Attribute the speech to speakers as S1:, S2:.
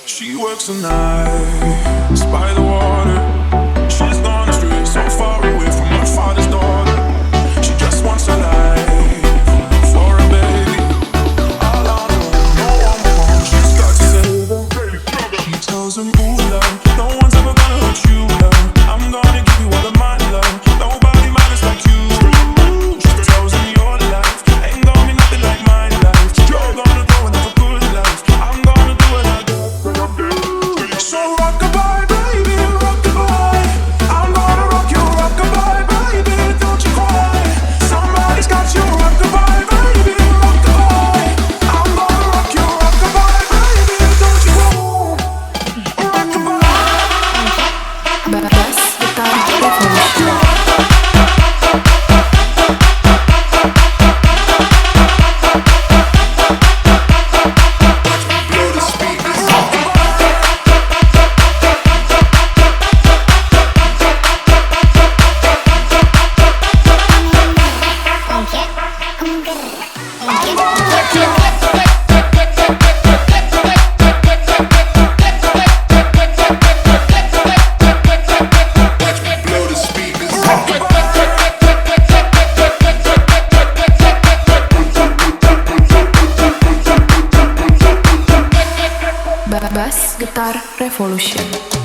S1: She works the nights by the water. She's gone astray, so far away from her father's daughter. She just wants a life for a baby. All on her own, no one will home. She's got to save her. She tells him, ooh, love, no one's ever gonna hurt you, love. I'm gonna give you all of my love. Nobody matters like you. She tells him your life ain't gonna be nothing like my life. You're gonna go and have a good life. I'm gonna do what I do. So rockabye, baby, rockabye. I'm gonna rock you, rockabye, baby, don't you cry. Somebody's got you, rockabye, baby, rockabye. I'm gonna rock you, rockabye, baby, don't you cry. Rockabye.
S2: Bass, gitar, revolution. Bass, gitar, revolution.